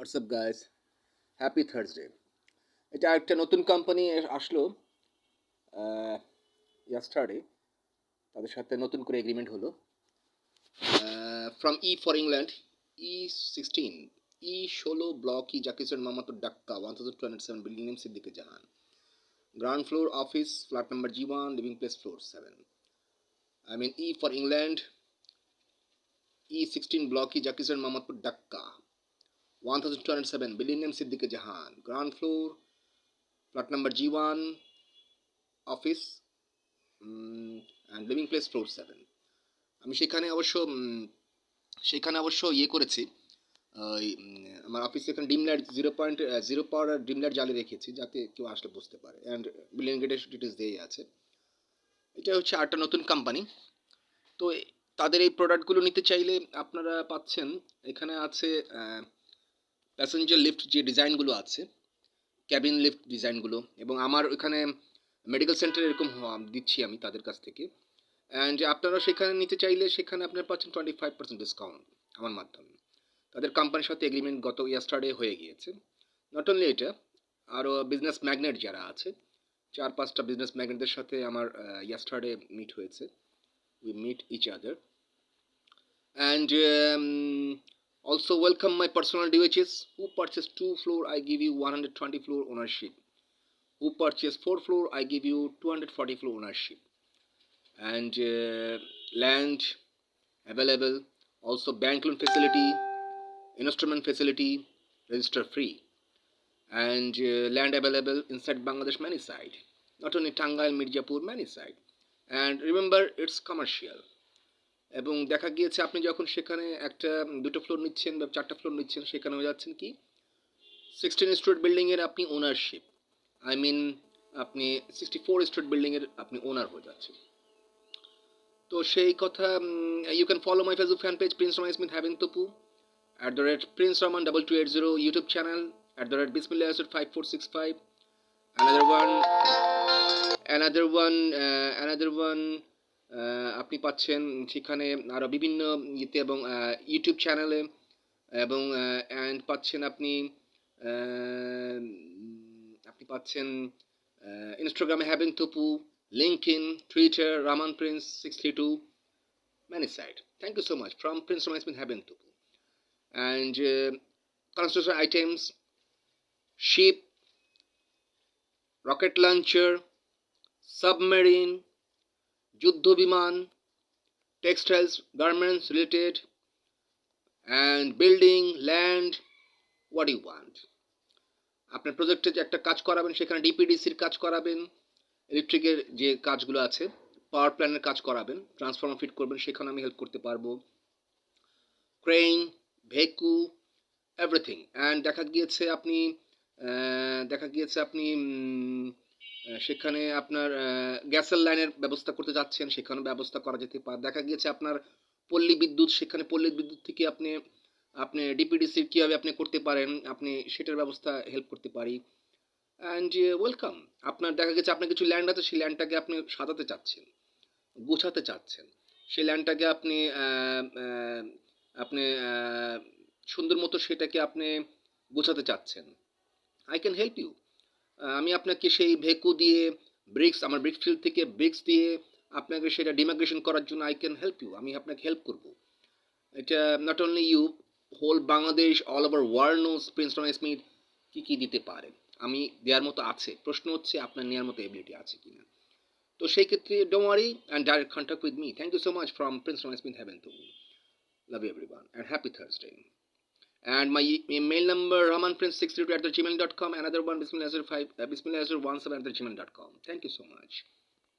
WhatsApp guys, happy Thursday. এটা একটা নতুন কোম্পানি আসলো ইয়াস্টারডে। তাদের সাথে নতুন করে এগ্রিমেন্ট হলো from for England E16 E16 block জাকিরচন্দ মামাতো Dhaka 1207 building name Siddique Jahan, ground floor office, flat number G1, living place floor 7। I mean E for England, E16 block জাকিরচন্দ মামাতো Dhaka 1207 building name Siddique Jahan, ground floor, flat number G1, office and living place floor 7। আমি সেখানে অবশ্য করেছি, আমার অফিসে এখানে ডিম লাইট 0.0 পাওয়ার dim light জ্বালিয়ে রেখেছি যাতে কেউ আসলে বুঝতে পারে, অ্যান্ড বিলিয়ন গেটের ডিটেলস দেওয়াই আছে। এটা হচ্ছে আরেকটা নতুন কোম্পানি। তো তাদের এই প্রোডাক্টগুলো নিতে চাইলে আপনারা পাচ্ছেন, এখানে আছে প্যাসেঞ্জার লিফট যে ডিজাইনগুলো আছে, ক্যাবিন লিফট ডিজাইনগুলো, এবং আমার এখানে মেডিকেল সেন্টার এরকম দিচ্ছি আমি তাদের কাছ থেকে। অ্যান্ড আপনারা সেখানে নিতে চাইলে সেখানে আপনারা পাচ্ছেন 25% ডিসকাউন্ট আমার মাধ্যমে। তাদের কোম্পানির সাথে এগ্রিমেন্ট গত ইয়াস্টারডে হয়ে গিয়েছে। নট অনলি এটা, আরও বিজনেস ম্যাগনেট যারা আছে, 4-5টা বিজনেস ম্যাগনেটদের সাথে আমার ইয়াস্টারডে মিট হয়েছে। We meet each other and also welcome my personal DHs. Who purchase 2 floor, I give you 120 floor ownership. Who purchase 4 floor, I give you 240 floor ownership. And land available, also bank loan facility, instrument facility, register free, and land available inside Bangladesh many side, not only Tangail, Mirzapur many side, and remember it's commercial. এবং দেখা গিয়েছে আপনি যখন সেখানে একটা 2টো floor নিচ্ছেন বা 4টা ফ্লোর নিচ্ছেন, সেখানে হয়ে যাচ্ছেন কি 16 স্টোরি বিল্ডিংয়ের আপনি ওনারশিপ, আই মিন আপনি 64 স্টোরি বিল্ডিংয়ের আপনি ওনার হয়ে যাচ্ছেন। তো সেই কথা, you can follow my Facebook fan page Prince Raman Smith Haven Topu, @Prince Raman 2280 YouTube channel, @Bismillah 5465, another one আপনি পাচ্ছেন সেখানে আরও বিভিন্ন ইয়েতে, এবং ইউটিউব চ্যানেলে, এবং অ্যান্ড পাচ্ছেন আপনি পাচ্ছেন ইনস্টাগ্রামে হ্যাভেন Topu, LinkedIn, Twitter, Raman Prince 632, many site. Thank you so much from Prince Raman Smith Haben Tupu. And construction items, ship, rocket launcher, submarine, যুদ্ধ বিমান, textiles, garments related, and building, land, what do you want? আপনার প্রজেক্টে যে একটা কাজ করাবেন, সেখানে ডিপিডিসির কাজ করাবেন, ইলেকট্রিকের যে কাজগুলো আছে, পাওয়ার প্ল্যানের কাজ করাবেন, ট্রান্সফর্মার ফিট করবেন, সেখানে আমি হেল্প করতে পারবো, ক্রেন, ভেকু, এভরিথিং। অ্যান্ড দেখা গিয়েছে আপনি সেখানে আপনার গ্যাসের লাইনের ব্যবস্থা করতে যাচ্ছেন, সেখানেও ব্যবস্থা করা যেতে পারে। দেখা গিয়েছে আপনার পল্লী বিদ্যুৎ, সেখানে পল্লী বিদ্যুৎ থেকে আপনি ডিপিডিসির কীভাবে আপনি করতে পারেন, আপনি সেটার ব্যবস্থা হেল্প করতে পারি। And welcome. আপনার দেখা গেছে আপনার কিছু ল্যান্ড আছে, সেই ল্যান্ডটাকে আপনি সাজাতে চাচ্ছেন, গোছাতে চাচ্ছেন, সেই ল্যান্ডটাকে আপনি সুন্দর মতো সেটাকে আপনি গোছাতে চাচ্ছেন। I can help you. আমি আপনাকে সেই ভেকু দিয়ে ব্রিক্স, আমার ব্রিক ফিল্ড থেকে ব্রিক্স দিয়ে আপনাকে সেটা ডিমাইগ্রেশন করার জন্য আই ক্যান হেল্প ইউ, আমি আপনাকে হেল্প করব। এটা not only you, whole Bangladesh, all over world knows Prince Raman Smith কী দিতে পারে। আমি দেওয়ার মতো আছে, প্রশ্ন হচ্ছে আপনার নেওয়ার মতো এবিলিটি আছে কিনা। তো সেই ক্ষেত্রে don't worry and direct contact with me. Thank you so much from Prince Raman Smith Haven টু। Love you everyone and happy Thursday. And my mail number ramanprince632@gmail.com, another one bismillah17@gmail.com. Thank you so much.